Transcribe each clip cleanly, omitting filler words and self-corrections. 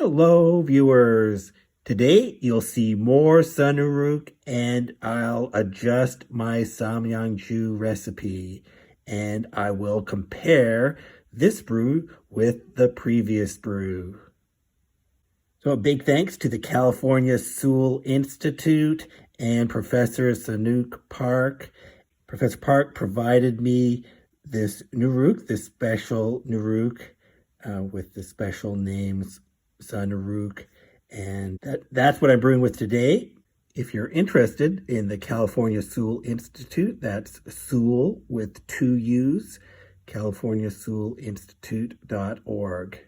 Hello, viewers. Today, you'll see more SUNURUK, and I'll adjust my samyangju recipe, and I will compare this brew with the previous brew. So a big thanks to the California Suul Institute and Professor Sunook Park. Professor Park provided me this NURUK, this special NURUK with the special names SUNURUK, and that's what I'm brewing with today. If you're interested in the California Suul Institute, that's Suul with 2 U's, californiasuulinstitute.org.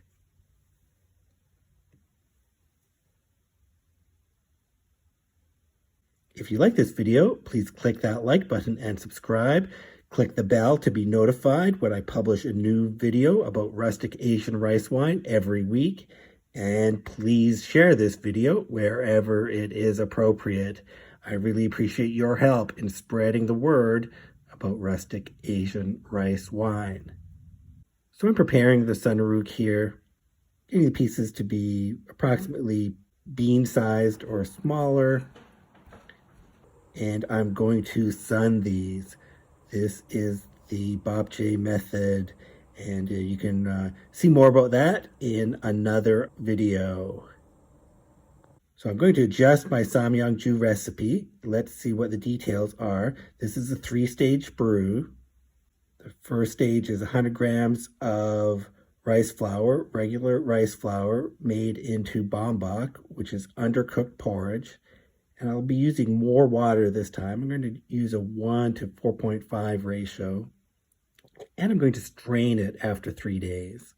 If you like this video, please click that like button and subscribe. Click the bell to be notified when I publish a new video about rustic Asian rice wine every week. And please share this video wherever it is appropriate. I really appreciate your help in spreading the word about rustic Asian rice wine. So I'm preparing the SUNURUK here, getting the pieces to be approximately bean-sized or smaller. And I'm going to sun these. This is the Bapje method, and you can see more about that in another video. So I'm going to adjust my samyangju recipe. Let's see what the details are. This is a 3-stage brew. The first stage is 100 grams of rice flour, regular rice flour made into bambak, which is undercooked porridge. And I'll be using more water this time. I'm going to use a 1 to 4.5 ratio. And I'm going to strain it after 3 days.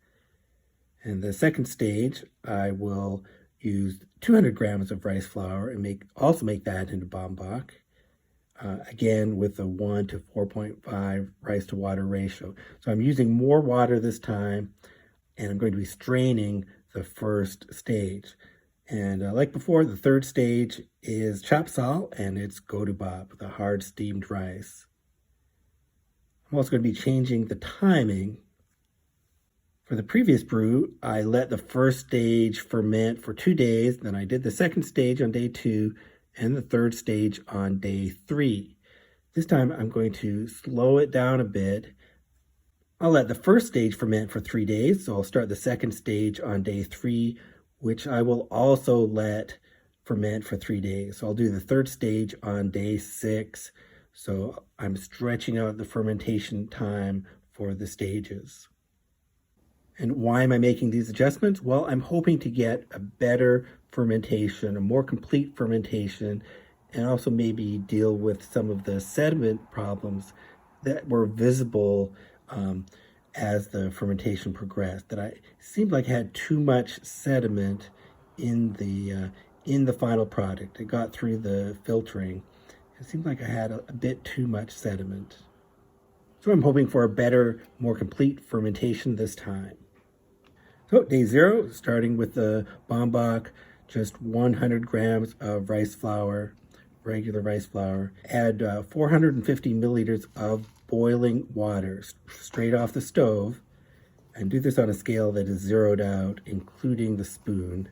And the second stage, I will use 200 grams of rice flour and also make that into bambak. Again, with a 1 to 4.5 rice to water ratio. So I'm using more water this time, and I'm going to be straining the first stage. And like before, the third stage is chapsal, and it's godubab, the hard steamed rice. I'm also going to be changing the timing. For the previous brew, I let the first stage ferment for 2 days, then I did the second stage on day 2, and the third stage on day 3. This time I'm going to slow it down a bit. I'll let the first stage ferment for 3 days, so I'll start the second stage on day 3, which I will also let ferment for 3 days. So I'll do the third stage on day 6. So I'm stretching out the fermentation time for the stages. And why am I making these adjustments? Well, I'm hoping to get a better fermentation, a more complete fermentation, and also maybe deal with some of the sediment problems that were visible as the fermentation progressed. That I seemed like I had too much sediment in the final product. It got through the filtering. It seemed like I had a bit too much sediment. So I'm hoping for a better, more complete fermentation this time. So day 0, starting with the bambak, just 100 grams of rice flour, regular rice flour. Add 450 milliliters of boiling water straight off the stove, and do this on a scale that is zeroed out, including the spoon.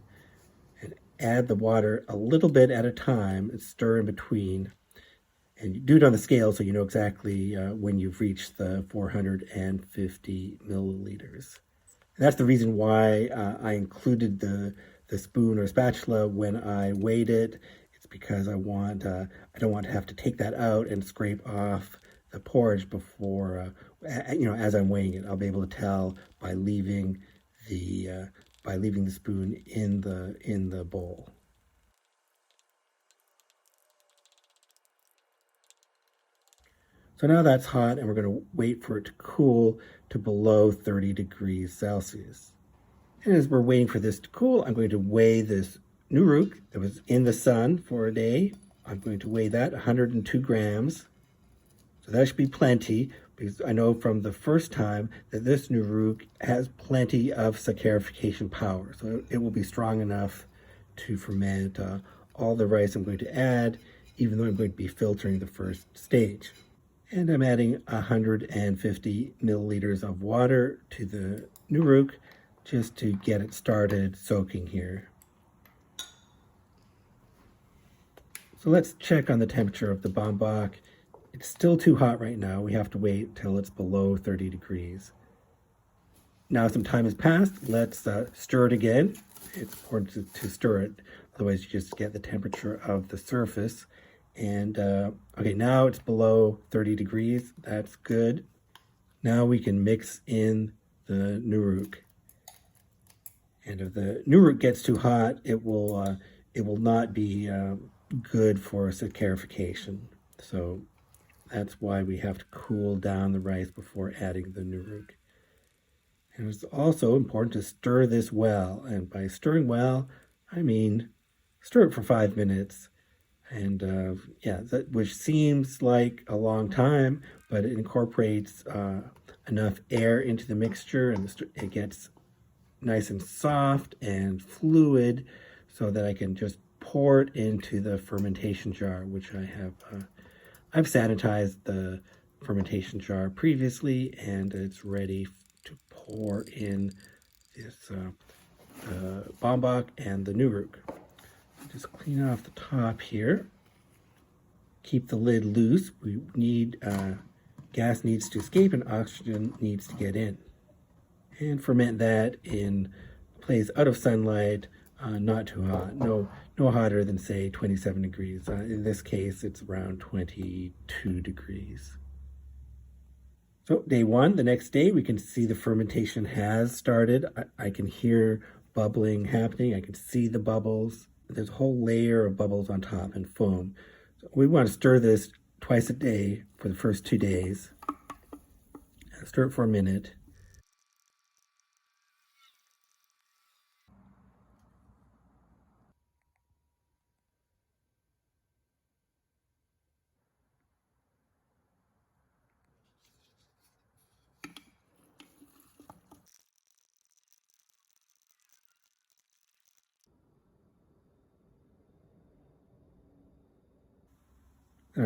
And add the water a little bit at a time and stir in between. And you do it on the scale so you know exactly when you've reached the 450 milliliters. And that's the reason why I included the spoon or spatula when I weighed it. It's because I don't want to have to take that out and scrape off the porridge before, as I'm weighing it. I'll be able to tell by leaving the spoon in the bowl. So now that's hot, and we're going to wait for it to cool to below 30 degrees Celsius. And as we're waiting for this to cool, I'm going to weigh this NURUK that was in the sun for a day. I'm going to weigh that 102 grams. So that should be plenty, because I know from the first time that this NURUK has plenty of saccharification power. So it will be strong enough to ferment all the rice I'm going to add, even though I'm going to be filtering the first stage. And I'm adding 150 milliliters of water to the NURUK. just to get it started soaking here. So let's check on the temperature of the bambak. It's still too hot right now. We have to wait till it's below 30 degrees. Now some time has passed. Let's stir it again. It's important to stir it, otherwise you just get the temperature of the surface. And okay, now it's below 30 degrees. That's good. Now we can mix in the NURUK. And if the NURUK gets too hot, it will not be good for saccharification. So that's why we have to cool down the rice before adding the NURUK. And it's also important to stir this well. And by stirring well, I mean stir it for 5 minutes. And yeah, which seems like a long time, but it incorporates enough air into the mixture, and it gets nice and soft and fluid so that I can just pour it into the fermentation jar, which I have. I've sanitized the fermentation jar previously, and it's ready to pour in this bambak and the NURUK. Just clean off the top here. Keep the lid loose. We need gas needs to escape and oxygen needs to get in. And ferment that in a place out of sunlight, not too hot. No hotter than, say, 27 degrees. In this case, it's around 22 degrees. So day one, the next day, we can see the fermentation has started. I can hear bubbling happening. I can see the bubbles. There's a whole layer of bubbles on top and foam. So we want to stir this twice a day for the first 2 days. Stir it for a minute.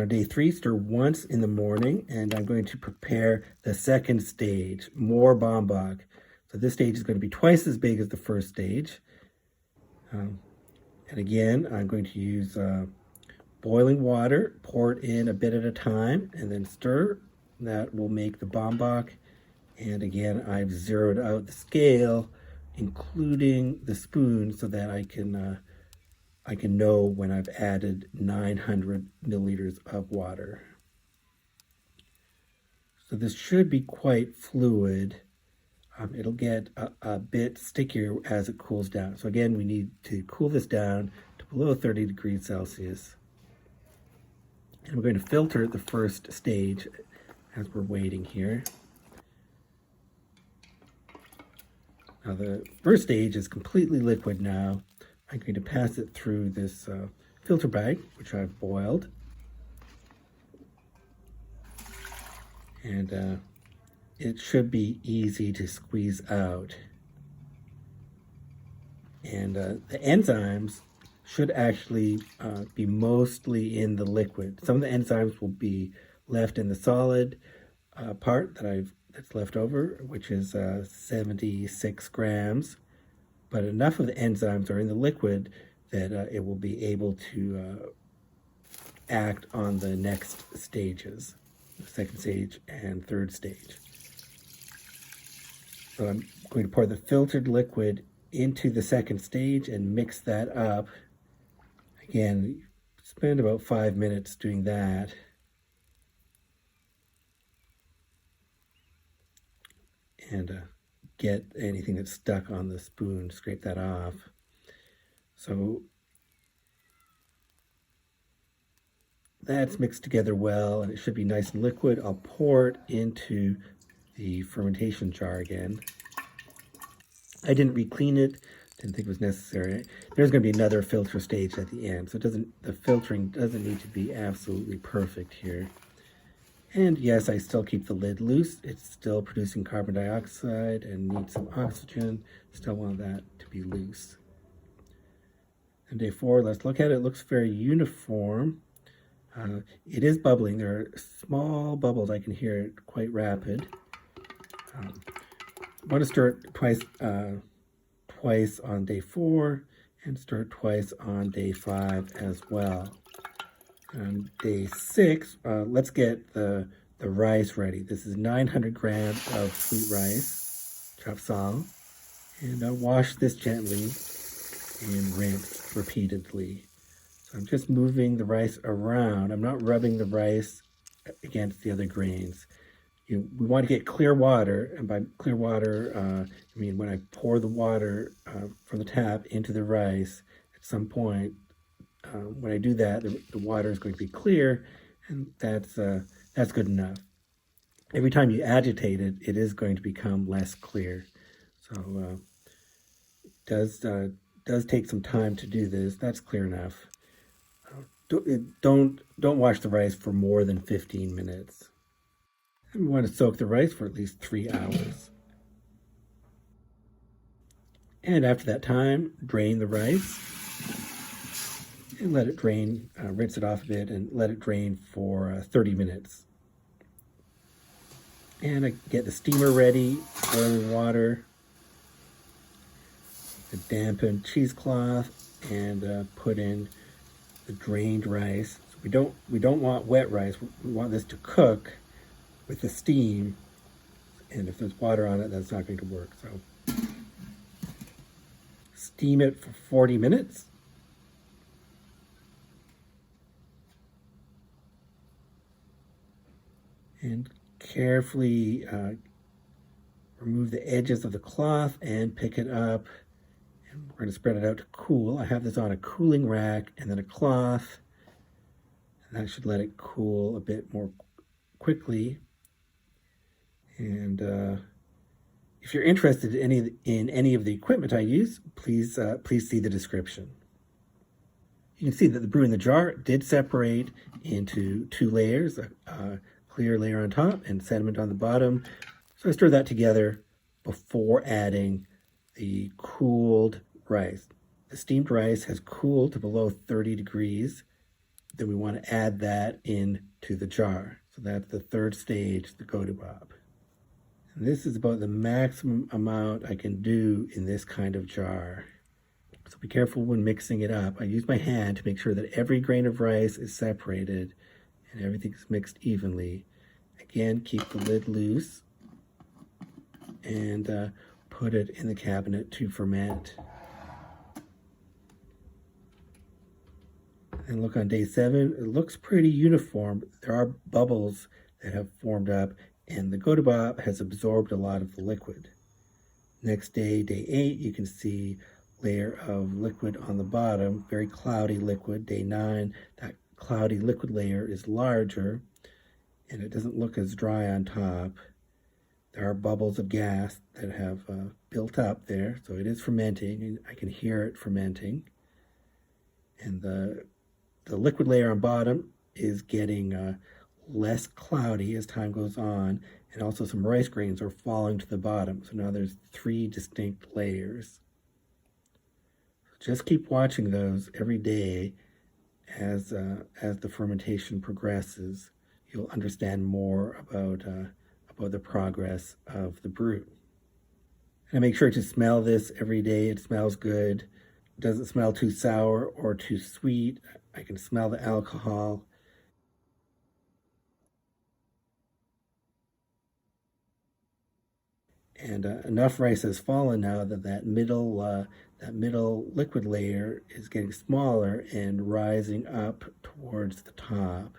Day 3, stir once in the morning, and I'm going to prepare the second stage, more bambak. So this stage is going to be twice as big as the first stage. And again, I'm going to use boiling water, pour it in a bit at a time, and then stir. That will make the bambak. And again, I've zeroed out the scale, including the spoon, so that I can know when I've added 900 milliliters of water. So this should be quite fluid. It'll get a bit stickier as it cools down. So again, we need to cool this down to below 30 degrees Celsius. And we're going to filter the first stage as we're waiting here. Now the first stage is completely liquid now. I'm going to pass it through this filter bag, which I've boiled. And it should be easy to squeeze out. And the enzymes should actually be mostly in the liquid. Some of the enzymes will be left in the solid part that's left over, which is 76 grams. But enough of the enzymes are in the liquid that it will be able to act on the next stages, the second stage and third stage. So I'm going to pour the filtered liquid into the second stage and mix that up. Again, spend about 5 minutes doing that. And get anything that's stuck on the spoon, scrape that off. So that's mixed together well, and it should be nice and liquid. I'll pour it into the fermentation jar again. I didn't re-clean it, didn't think it was necessary. There's going to be another filter stage at the end, so the filtering doesn't need to be absolutely perfect here. And yes, I still keep the lid loose. It's still producing carbon dioxide and needs some oxygen. Still want that to be loose. And day 4, let's look at it. It looks very uniform. It is bubbling. There are small bubbles. I can hear it quite rapid. I want to stir it twice twice on day 4 and stir twice on day 5 as well. On day 6, let's get the rice ready. This is 900 grams of sweet rice, chopped sal, and wash this gently and rinse repeatedly. So I'm just moving the rice around. I'm not rubbing the rice against the other grains. We want to get clear water, and by clear water, I mean when I pour the water from the tap into the rice, at some point, when I do that, the water is going to be clear, and that's good enough. Every time you agitate it, it is going to become less clear. So it does take some time to do this. That's clear enough. Don't wash the rice for more than 15 minutes. And we want to soak the rice for at least 3 hours. And after that time, drain the rice and let it drain, rinse it off a bit and let it drain for 30 minutes. And I get the steamer ready, boiling water, the dampened cheesecloth, and put in the drained rice. So we don't want wet rice. We want this to cook with the steam, and if there's water on it, that's not going to work. So steam it for 40 minutes. And carefully remove the edges of the cloth and pick it up. And we're going to spread it out to cool. I have this on a cooling rack and then a cloth. And that should let it cool a bit more quickly. And if you're interested in any of the equipment I use, please see the description. You can see that the brew in the jar did separate into 2 layers, a clear layer on top and sediment on the bottom. So I stir that together before adding the cooled rice. The steamed rice has cooled to below 30 degrees. Then we want to add that into the jar. So that's the 3rd stage, the go-to-bob. And this is about the maximum amount I can do in this kind of jar. So be careful when mixing it up. I use my hand to make sure that every grain of rice is separated and everything's mixed evenly. Again, keep the lid loose and put it in the cabinet to ferment. And look, on day 7, it looks pretty uniform. There are bubbles that have formed up, and the go-to-bob has absorbed a lot of the liquid. Next day, day 8, you can see layer of liquid on the bottom, very cloudy liquid. Day 9, that cloudy liquid layer is larger, and it doesn't look as dry on top. There are bubbles of gas that have built up there, so it is fermenting, and I can hear it fermenting. And the liquid layer on bottom is getting less cloudy as time goes on, and also some rice grains are falling to the bottom. So now there's 3 distinct layers. Just keep watching those every day as the fermentation progresses. You'll understand more about the progress of the brew. And I make sure to smell this every day. It smells good. It doesn't smell too sour or too sweet. I can smell the alcohol. And enough rice has fallen now that middle liquid layer is getting smaller and rising up towards the top.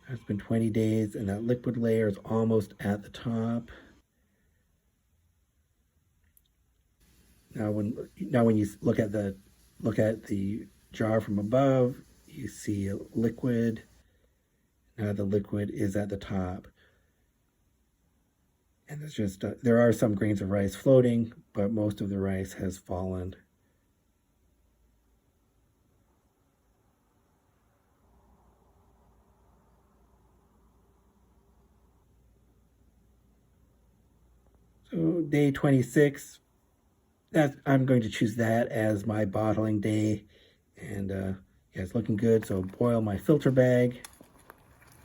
It's been 20 days and that liquid layer is almost at the top. Now when you look at the jar from above, you see a liquid. Now the liquid is at the top. And there's just there are some grains of rice floating, but most of the rice has fallen. So day 26, I'm going to choose that as my bottling day. And yeah, it's looking good. So boil my filter bag.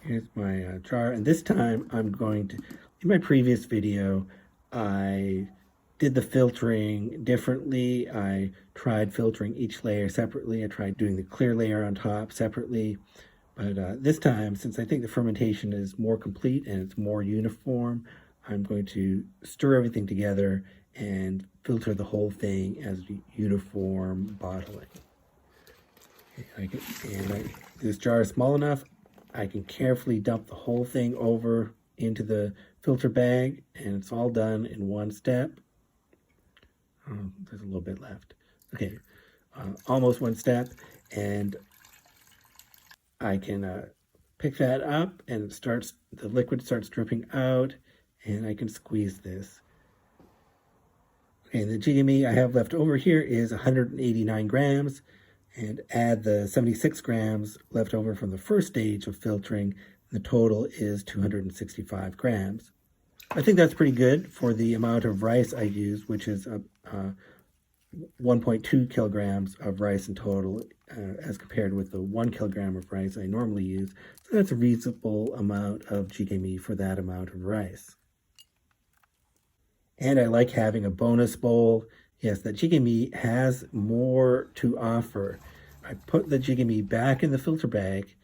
Here's my jar, and this time I'm going to, in my previous video, I did the filtering differently. I tried filtering each layer separately. I tried doing the clear layer on top separately. But this time, since I think the fermentation is more complete and it's more uniform, I'm going to stir everything together and filter the whole thing as uniform bottling. This jar is small enough, I can carefully dump the whole thing over into the filter bag, and it's all done in one step. There's a little bit left. Okay, almost one step, and I can pick that up, and the liquid starts dripping out, and I can squeeze this. Okay, and the jigame I have left over here is 189 grams, and add the 76 grams left over from the first stage of filtering. The total is 265 grams. I think that's pretty good for the amount of rice I use, which is 1.2 kilograms of rice in total, as compared with the 1 kilogram of rice I normally use. So that's a reasonable amount of jigame for that amount of rice. And I like having a bonus bowl. Yes, the jigame has more to offer. I put the jigame back in the filter bag,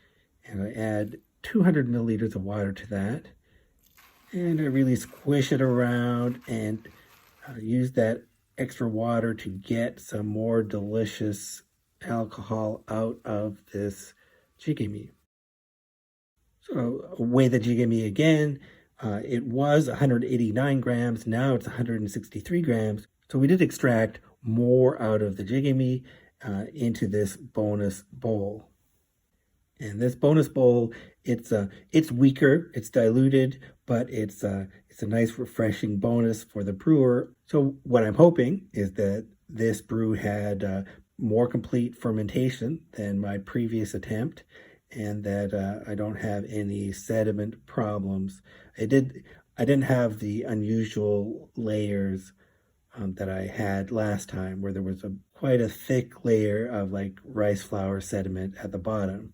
and I add 200 milliliters of water to that. And I really squish it around and use that extra water to get some more delicious alcohol out of this jigame. So weigh the jigame again. It was 189 grams. Now it's 163 grams. So we did extract more out of the jigame into this bonus bowl. And this bonus bowl, it's weaker, it's diluted, but it's a nice refreshing bonus for the brewer. So what I'm hoping is that this brew had more complete fermentation than my previous attempt, and that I don't have any sediment problems. I didn't have the unusual layers that I had last time, where there was quite a thick layer of like rice flour sediment at the bottom.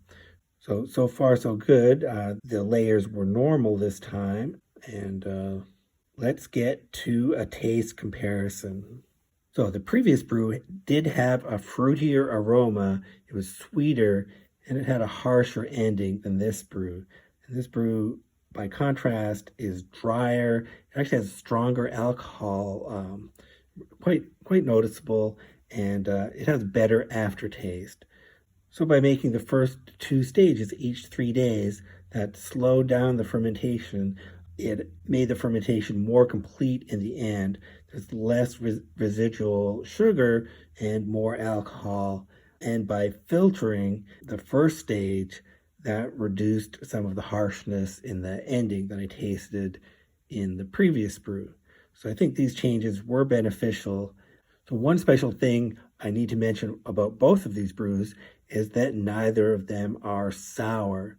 So far so good. The layers were normal this time, and let's get to a taste comparison. So the previous brew did have a fruitier aroma. It was sweeter, and it had a harsher ending than this brew. And this brew, by contrast, is drier. It actually has stronger alcohol, quite noticeable, and it has better aftertaste. So by making the first two stages each 3 days, that slowed down the fermentation. It made the fermentation more complete in the end. There's less residual sugar and more alcohol. And by filtering the first stage, that reduced some of the harshness in the ending that I tasted in the previous brew. So I think these changes were beneficial. So one special thing I need to mention about both of these brews is that neither of them are sour.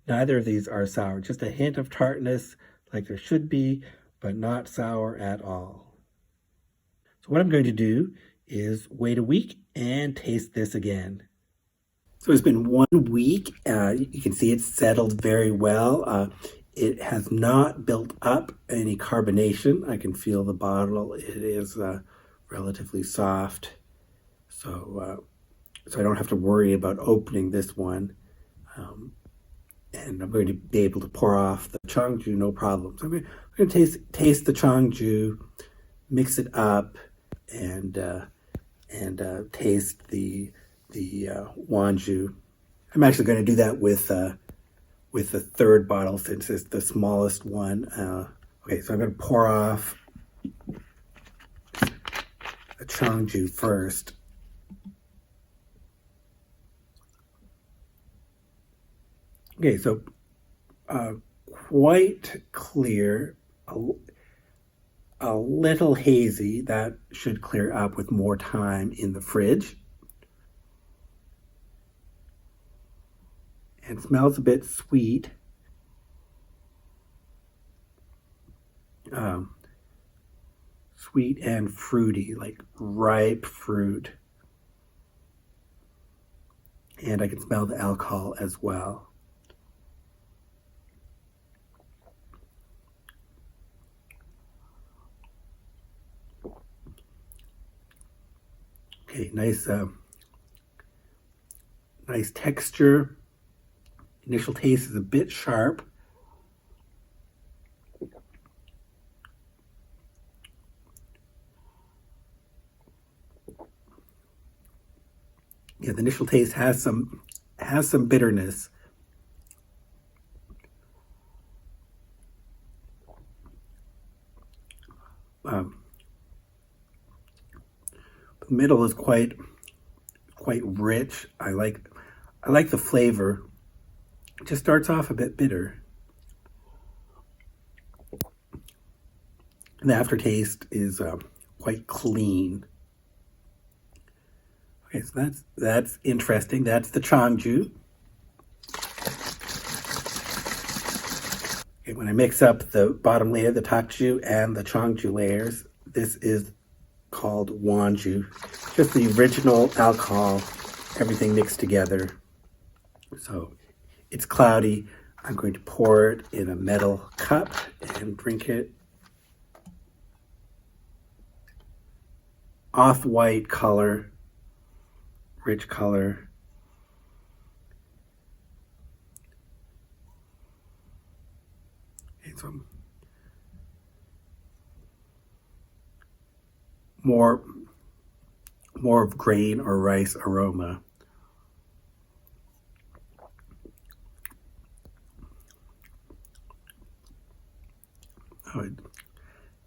Neither of these are sour, just a hint of tartness like there should be, but not sour at all. So what I'm going to do is wait a week and taste this again. So it's been 1 week. You can see it's settled very well. It has not built up any carbonation. I can feel the bottle. It is relatively soft. So I don't have to worry about opening this one. And I'm going to be able to pour off the Changju no problem. So I'm going to taste the Changju, mix it up, and taste the Wanju. I'm actually going to do that with the third bottle since it's the smallest one. Okay, so I'm going to pour off the Changju first. Okay, so quite clear, a little hazy. That should clear up with more time in the fridge. And smells a bit sweet. Sweet and fruity, like ripe fruit. And I can smell the alcohol as well. Okay, nice texture. Initial taste is a bit sharp. Yeah, the initial taste has some bitterness. The middle is quite rich. I like the flavor. It just starts off a bit bitter. And the aftertaste is quite clean. Okay, so that's interesting. That's the samyangju. Okay, when I mix up the bottom layer, the takju, and the samyangju layers, this is called wanju. Just the original alcohol, everything mixed together. So it's cloudy. I'm going to pour it in a metal cup and drink it. Off-white color, rich color. Okay, so more of grain or rice aroma. Oh,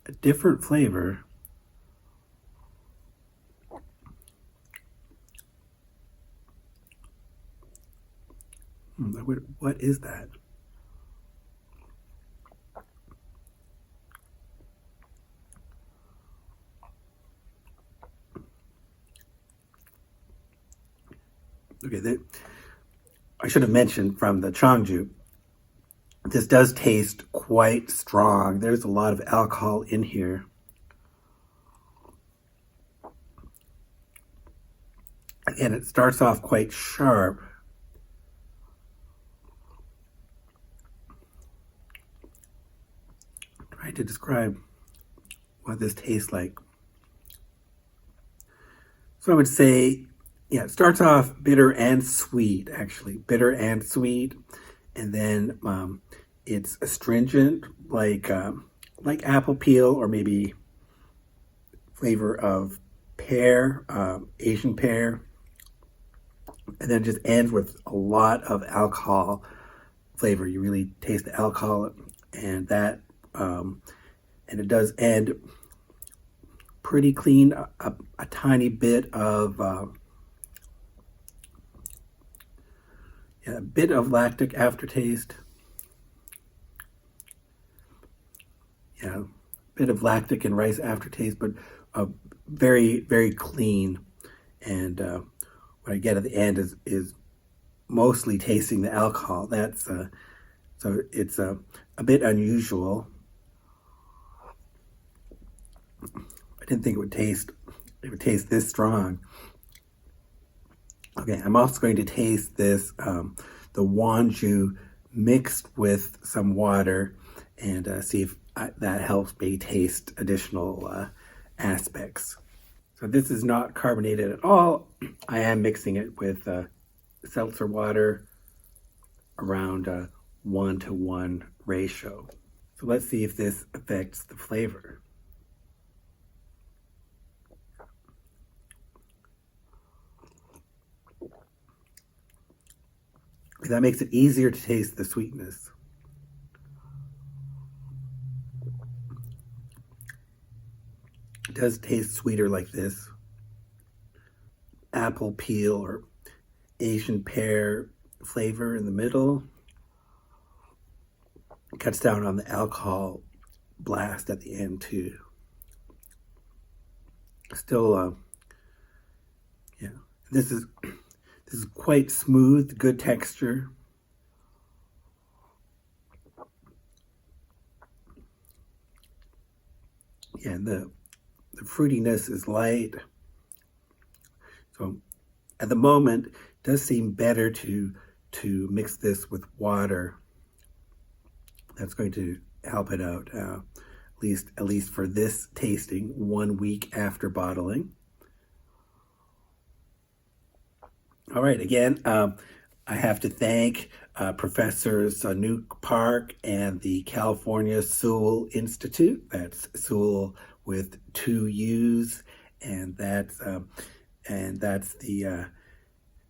a different flavor. What is that? Okay, I should have mentioned from the samyangju, this does taste quite strong. There's a lot of alcohol in here. And it starts off quite sharp. I'm trying to describe what this tastes like. So I would say, yeah, it starts off bitter and sweet, actually. Bitter and sweet. And then it's astringent, like apple peel, or maybe flavor of pear, Asian pear. And then it just ends with a lot of alcohol flavor. You really taste the alcohol, and that, and it does end pretty clean. A tiny bit of a bit of lactic aftertaste. Yeah, a bit of lactic and rice aftertaste, but very, very clean. And what I get at the end is mostly tasting the alcohol. That's so it's a bit unusual. I didn't think it would taste this strong. Okay, I'm also going to taste this, the wanju mixed with some water, and see if that helps me taste additional aspects. So this is not carbonated at all. I am mixing it with seltzer water around a 1-to-1 ratio. So let's see if this affects the flavor. That makes it easier to taste the sweetness. It does taste sweeter like this. Apple peel or Asian pear flavor in the middle. It cuts down on the alcohol blast at the end too. Still, yeah, this is quite smooth, good texture. Yeah, and the fruitiness is light. So at the moment, it does seem better to mix this with water. That's going to help it out, at least for this tasting 1 week after bottling. All right, again, I have to thank Professor Sunook Park and the California Suul Institute. That's Suul with 2 U's, and that's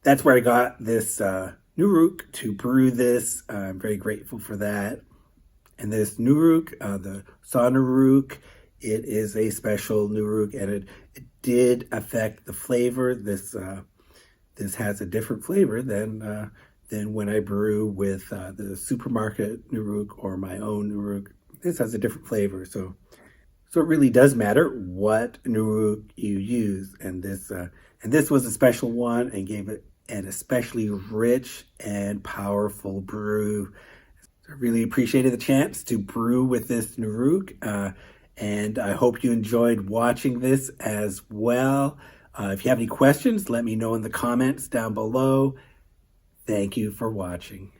that's where I got this NURUK to brew this. I'm very grateful for that. And this NURUK, the SUNURUK, it is a special NURUK, and it did affect the flavor. This has a different flavor than when I brew with the supermarket NURUK or my own NURUK. This has a different flavor, so it really does matter what NURUK you use. And this was a special one and gave it an especially rich and powerful brew. I really appreciated the chance to brew with this NURUK, and I hope you enjoyed watching this as well. If you have any questions, let me know in the comments down below. Thank you for watching.